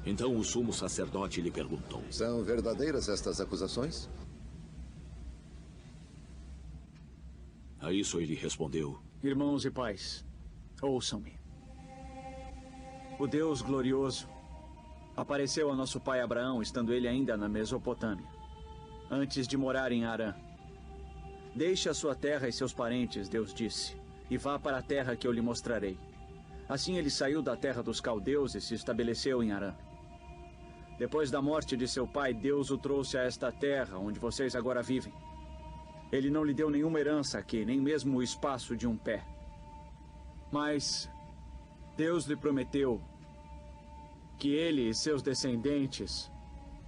Então o sumo sacerdote lhe perguntou: São verdadeiras estas acusações? A isso ele respondeu: Irmãos e pais, ouçam-me. O Deus glorioso apareceu a nosso pai Abraão, estando ele ainda na Mesopotâmia, antes de morar em Harã. Deixe a sua terra e seus parentes, Deus disse, e vá para a terra que eu lhe mostrarei. Assim ele saiu da terra dos caldeus e se estabeleceu em Harã. Depois da morte de seu pai, Deus o trouxe a esta terra, onde vocês agora vivem. Ele não lhe deu nenhuma herança aqui, nem mesmo o espaço de um pé. Mas Deus lhe prometeu que ele e seus descendentes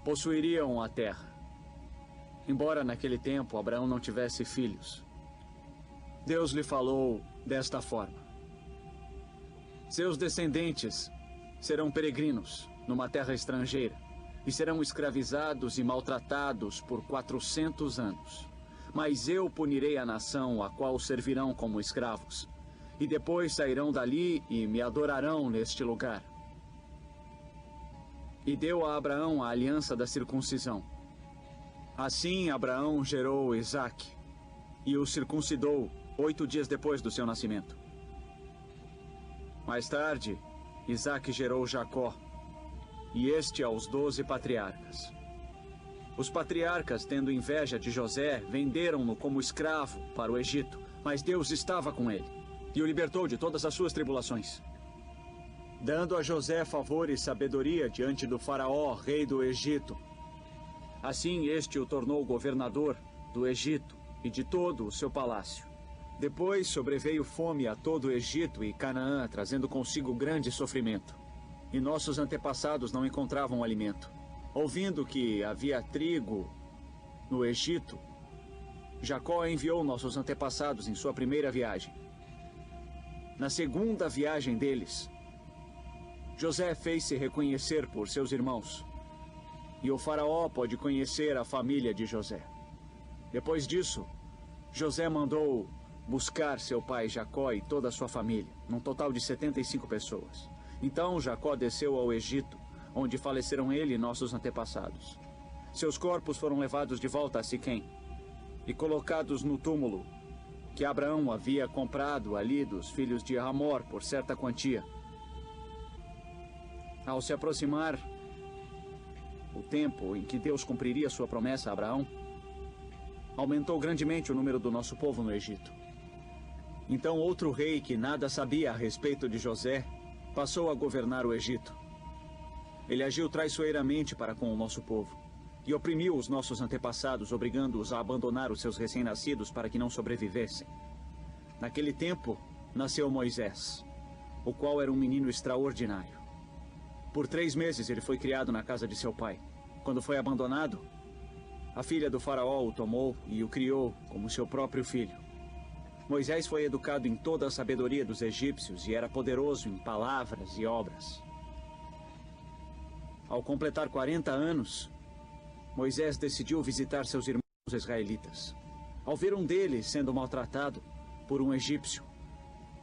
possuiriam a terra. Embora naquele tempo Abraão não tivesse filhos, Deus lhe falou desta forma: seus descendentes serão peregrinos numa terra estrangeira e serão escravizados e maltratados por 400 anos. Mas eu punirei a nação a qual servirão como escravos, e depois sairão dali e me adorarão neste lugar. E deu a Abraão a aliança da circuncisão. Assim Abraão gerou Isaque e o circuncidou 8 dias depois do seu nascimento. Mais tarde, Isaque gerou Jacó, e este aos 12 patriarcas. Os patriarcas, tendo inveja de José, venderam-no como escravo para o Egito, mas Deus estava com ele e o libertou de todas as suas tribulações, dando a José favor e sabedoria diante do faraó, rei do Egito. Assim este o tornou governador do Egito e de todo o seu palácio. Depois sobreveio fome a todo o Egito e Canaã, trazendo consigo grande sofrimento. E nossos antepassados não encontravam alimento. Ouvindo que havia trigo no Egito, Jacó enviou nossos antepassados em sua primeira viagem. Na segunda viagem deles, José fez-se reconhecer por seus irmãos, e o faraó pôde conhecer a família de José. Depois disso, José mandou buscar seu pai Jacó e toda a sua família, num total de 75 pessoas. Então Jacó desceu ao Egito, onde faleceram ele e nossos antepassados. Seus corpos foram levados de volta a Siquém e colocados no túmulo que Abraão havia comprado ali dos filhos de Hamor por certa quantia. Ao se aproximar o tempo em que Deus cumpriria sua promessa a Abraão, aumentou grandemente o número do nosso povo no Egito. Então outro rei que nada sabia a respeito de José passou a governar o Egito. Ele agiu traiçoeiramente para com o nosso povo e oprimiu os nossos antepassados, obrigando-os a abandonar os seus recém-nascidos para que não sobrevivessem. Naquele tempo, nasceu Moisés, o qual era um menino extraordinário. Por 3 meses ele foi criado na casa de seu pai. Quando foi abandonado, a filha do faraó o tomou e o criou como seu próprio filho. Moisés foi educado em toda a sabedoria dos egípcios e era poderoso em palavras e obras. Ao completar 40 anos, Moisés decidiu visitar seus irmãos israelitas. Ao ver um deles sendo maltratado por um egípcio,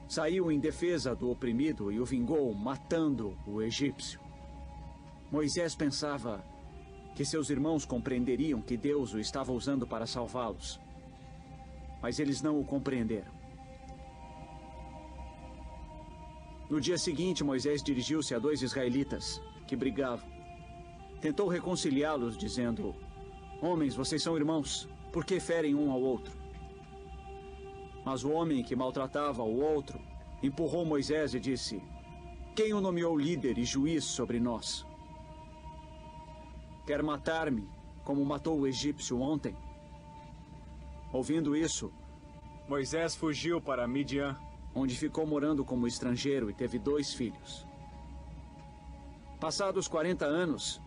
saiu em defesa do oprimido e o vingou, matando o egípcio. Moisés pensava que seus irmãos compreenderiam que Deus o estava usando para salvá-los, mas eles não o compreenderam. No dia seguinte, Moisés dirigiu-se a 2 israelitas que brigavam. Tentou reconciliá-los, dizendo: homens, vocês são irmãos, por que ferem um ao outro? Mas o homem que maltratava o outro empurrou Moisés e disse: quem o nomeou líder e juiz sobre nós? Quer matar-me, como matou o egípcio ontem? Ouvindo isso, Moisés fugiu para Midian, onde ficou morando como estrangeiro e teve 2 filhos. Passados 40 anos,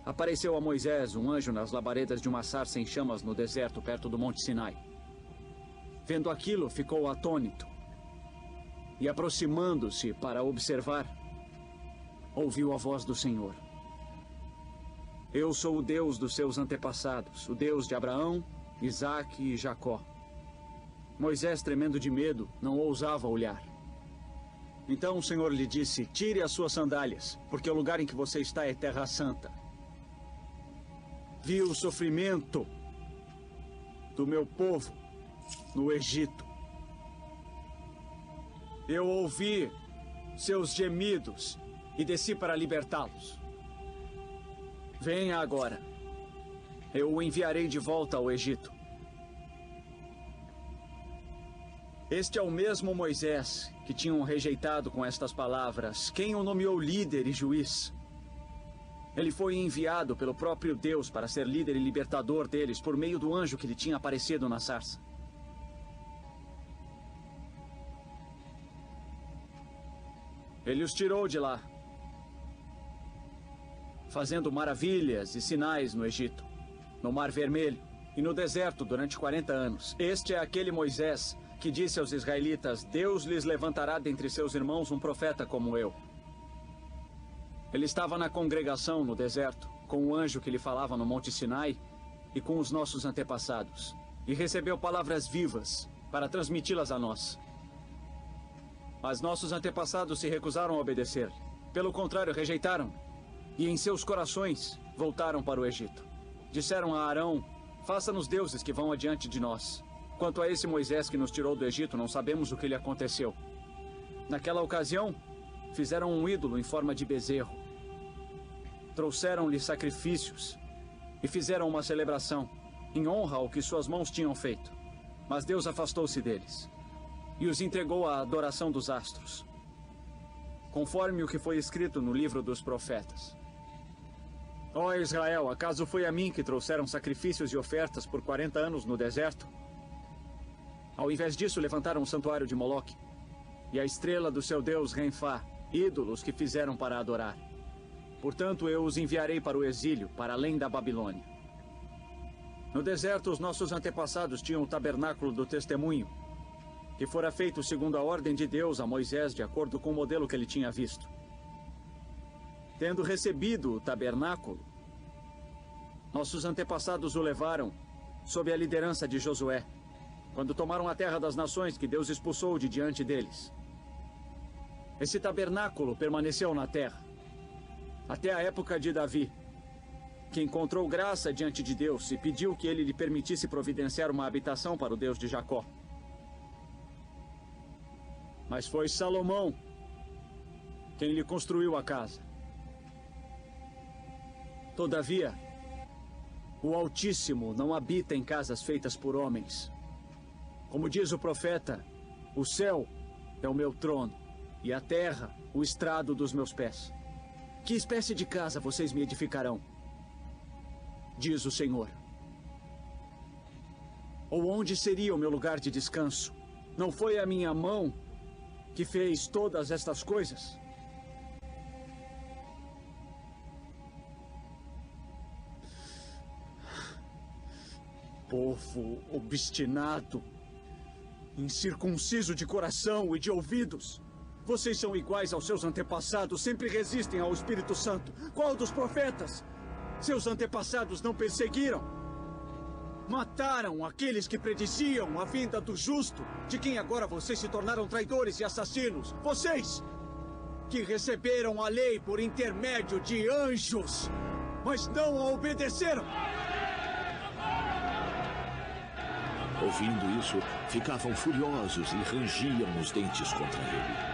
apareceu a Moisés um anjo nas labaredas de uma sarça em chamas no deserto, perto do Monte Sinai. Vendo aquilo, ficou atônito e, aproximando-se para observar, ouviu a voz do Senhor: eu sou o Deus dos seus antepassados, o Deus de Abraão, Isaque e Jacó. Moisés, tremendo de medo, não ousava olhar. Então o Senhor lhe disse, tire as suas sandálias, porque o lugar em que você está é terra santa. Vi o sofrimento do meu povo no Egito. Eu ouvi seus gemidos e desci para libertá-los. Venha agora. Eu o enviarei de volta ao Egito. Este é o mesmo Moisés que tinham rejeitado com estas palavras, quem o nomeou líder e juiz. Ele foi enviado pelo próprio Deus para ser líder e libertador deles por meio do anjo que lhe tinha aparecido na sarça. Ele os tirou de lá, fazendo maravilhas e sinais no Egito, no Mar Vermelho e no deserto durante 40 anos. Este é aquele Moisés que disse aos israelitas, Deus lhes levantará dentre seus irmãos um profeta como eu. Ele estava na congregação no deserto, com o anjo que lhe falava no Monte Sinai e com os nossos antepassados, e recebeu palavras vivas para transmiti-las a nós. Mas nossos antepassados se recusaram a obedecer. Pelo contrário, rejeitaram. E em seus corações voltaram para o Egito. Disseram a Arão, faça-nos deuses que vão adiante de nós. Quanto a esse Moisés que nos tirou do Egito, não sabemos o que lhe aconteceu. Naquela ocasião, fizeram um ídolo em forma de bezerro. Trouxeram-lhe sacrifícios e fizeram uma celebração, em honra ao que suas mãos tinham feito. Mas Deus afastou-se deles e os entregou à adoração dos astros, conforme o que foi escrito no livro dos profetas. Ó Israel, acaso foi a mim que trouxeram sacrifícios e ofertas por 40 anos no deserto? Ao invés disso, levantaram o santuário de Moloque e a estrela do seu deus Renfá, ídolos que fizeram para adorar. Portanto, eu os enviarei para o exílio, para além da Babilônia. No deserto, os nossos antepassados tinham o tabernáculo do testemunho, que fora feito segundo a ordem de Deus a Moisés, de acordo com o modelo que ele tinha visto. Tendo recebido o tabernáculo, nossos antepassados o levaram sob a liderança de Josué, quando tomaram a terra das nações que Deus expulsou de diante deles. Esse tabernáculo permaneceu na terra até a época de Davi, que encontrou graça diante de Deus e pediu que ele lhe permitisse providenciar uma habitação para o Deus de Jacó. Mas foi Salomão quem lhe construiu a casa. Todavia, o Altíssimo não habita em casas feitas por homens. Como diz o profeta, o céu é o meu trono e a terra o estrado dos meus pés. Que espécie de casa vocês me edificarão? Diz o Senhor. Ou onde seria o meu lugar de descanso? Não foi a minha mão que fez todas estas coisas? Povo obstinado, incircunciso de coração e de ouvidos. Vocês são iguais aos seus antepassados, sempre resistem ao Espírito Santo. Qual dos profetas? Seus antepassados não perseguiram? Mataram aqueles que prediziam a vinda do justo, de quem agora vocês se tornaram traidores e assassinos. Vocês, que receberam a lei por intermédio de anjos, mas não a obedeceram. Ouvindo isso, ficavam furiosos e rangiam os dentes contra ele.